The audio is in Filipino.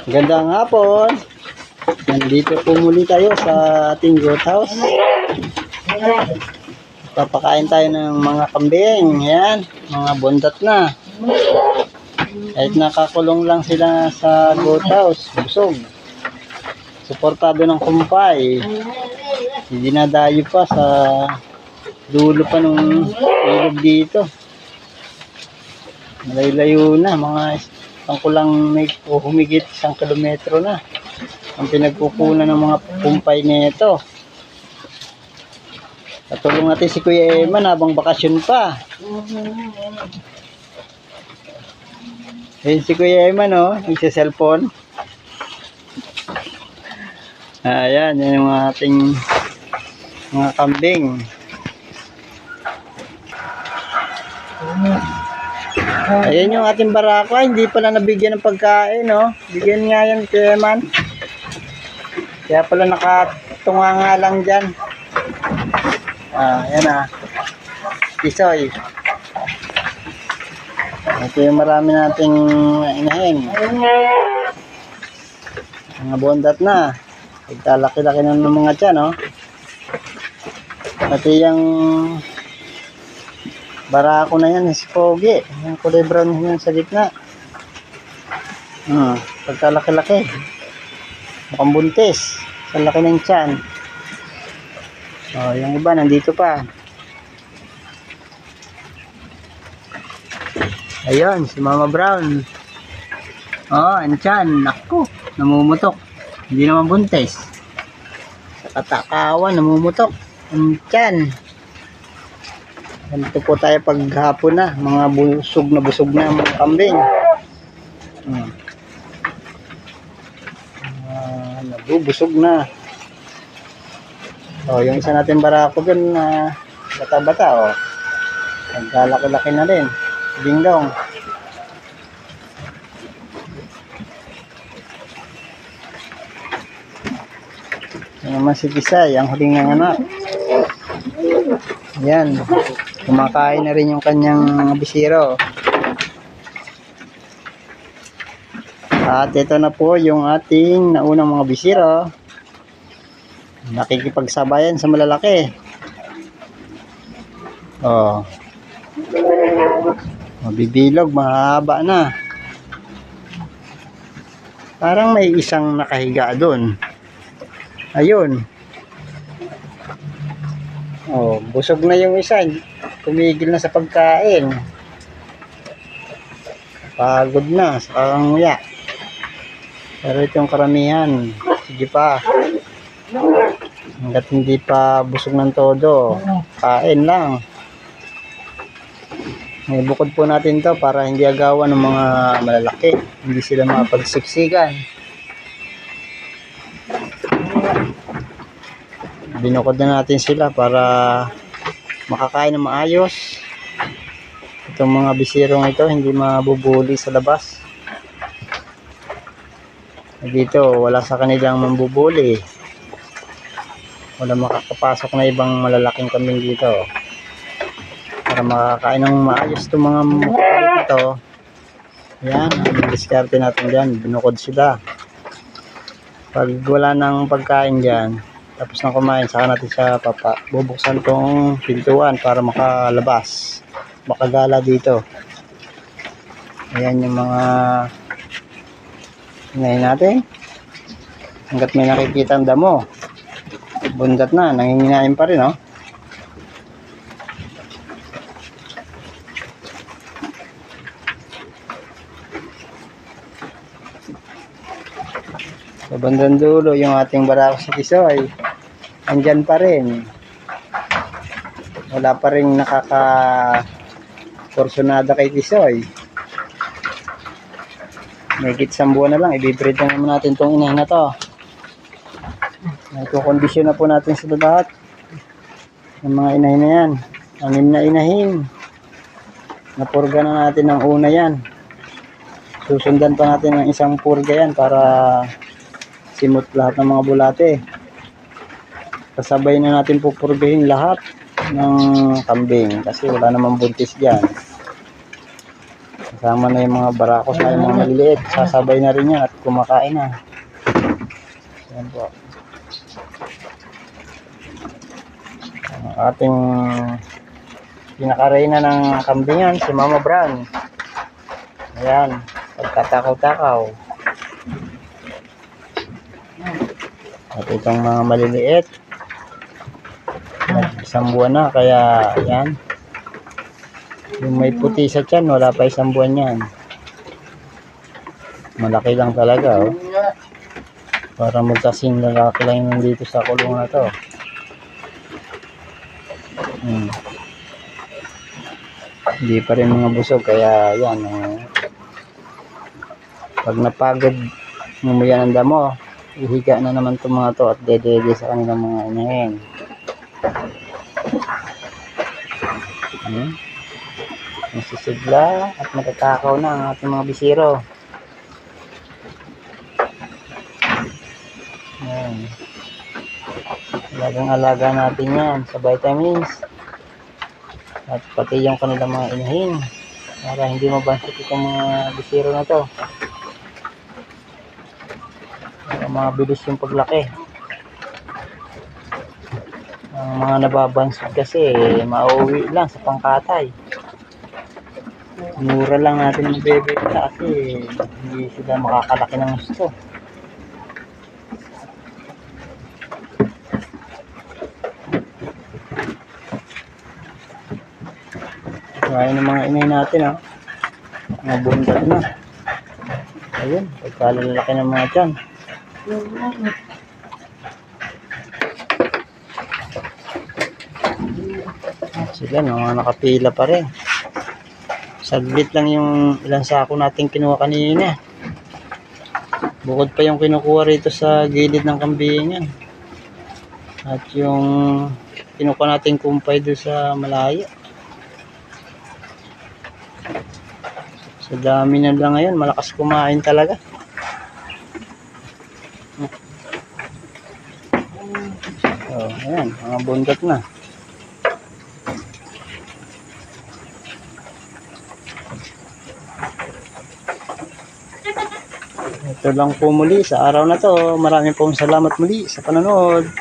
Magandang hapon. Nandito po muli tayo sa ating goat house. Papakain tayo ng mga kambing. Yan, mga bondat na. Kahit nakakulong lang sila sa goat house, busog. Suportado ng kumpay. Hindi dinadayo pa sa dulo pa nung ilog dito. Malayo na, mga kulang may humigit 1 kilometro na ang pinagkukunan ng mga kumpay nito. Katulong natin si Kuya Eman habang bakasyon pa. Ayun si Kuya Eman, oh, nagsa-cellphone. Ayan, yan yung ating mga kambing. Ayan yung ating barako. Hindi pala nabigyan ng pagkain, no? Bigyan nga yan, Kuya Eman. Kaya pala nakatunga nga lang dyan. Ayan ah. Tisoy. Ito yung marami nating inahin. Mga bondat na. Pagkalaki-laki na ng mga tiyan, no? Pati yung barako na yan, si Pogi. Yung kulay brown yan sa gitna. Pagkalaki-laki. Mukhang buntis. Sa laki ng tiyan. Yung iba nandito pa. Ayun, si Mama Brown. Ano tiyan? Naku, namumutok. Hindi naman buntis. Sa katakawan, namumutok. Ang tiyan. Ganito po tayo paghapon na. Mga busog na mga kambing. Nabubusog na. Yung isa natin barako dun na bata-bata, nagkalaki-laki na rin. Dingdong. Yan naman si Tisay, ang huling ng anak. Yan. Kumakain na rin yung kanyang bisiro. At ito na po yung ating naunang mga bisiro. Nakikipagsabayan sa malalaki. Mabibilog, mahaba na. Parang may isang nakahiga doon. Ayun. Busog na yung isa. Tumigil na sa pagkain. Pagod na sa kakanguya. Pero itong karamihan, sige pa. Hanggat hindi pa busog ng todo, kain lang. May bukod po natin to para hindi agawan ng mga malalaki. Hindi sila makapagsiksikan. Binukod na natin sila para makakain ng maayos. Itong mga bisirong ito hindi mabubuli sa labas. Dito wala sa kanilang mambubuli. Wala makakapasok na ibang malalaking kambing dito. Para makakain ng maayos itong mga makukulit ito. Yan, ang diskarte natin dyan. Binukod sila. Pag wala nang pagkain dyan, tapos na kumain, saka natin siya bubuksan itong pintuan para makalabas. Makagala dito. Ayan yung mga hinahin natin. Hanggat may nakikita ang damo. Bundat na, nanginginain pa rin, Sa bandang dulo, yung ating barako sa Tisoy, andyan pa rin. Wala pa rin nakaka-porsyonada kay Tisoy. May isang buwan na lang, ibibreed na naman natin itong inahin na to. Kondisyon na po natin sa lahat ng mga inahin na yan. 6 na inahin. Napurga na natin ang una yan. Susundan pa natin ng isang purga yan para simot lahat ng mga bulate. Kasabay na natin pupurgahin lahat ng kambing kasi wala namang buntis dyan. Kasama na yung mga barakos na yung mga maliliit. Sasabay na rin yan at kumakain na. Yan po. Ang ating pinakareyna ng kambingan, si Mama Bran. Ayan, pagkatakaw-takaw. At itong mga maliliit, isang buwan na, kaya yan. Yung may puti sa tiyan, wala pa isang buwan yan. Malaki lang talaga, oh. Para magkasing lalaki lang yung dito sa kulong na to. Hindi pa rin mga busog, kaya yan, pag napagod mumuya ng damo, ihiga na naman itong mga to at dedede sa kanilang mga inahin. Nasisigla at matatakaw na ang ating mga bisiro. Yan. Alagang alaga natin yan sa vitamins at pati yung kanilang mga inahin para hindi mabansot itong mga bisiro na to. Para mabilis yung paglaki. Ang mga nababansot kasi mauwi lang sa pangkatay. Mura lang natin mabebenta kasi hindi sila makakalaki ng gusto. Kaya ng mga inay natin, oh. Mga bundat na. Ayun, pagkalalaki ng mga tiyan. Sila, mga nakapila pa rin. Saglit lang yung ilang sako natin kinuha kanina. Bukod pa yung kinukuha rito sa gilid ng kambingan. At yung kinukuha natin kumpay doon sa malayo. Sa dami na lang ngayon, malakas kumain talaga. So, ayan, mga bundat na. Ito lang po muli sa araw na to. Maraming pong salamat muli sa panonood.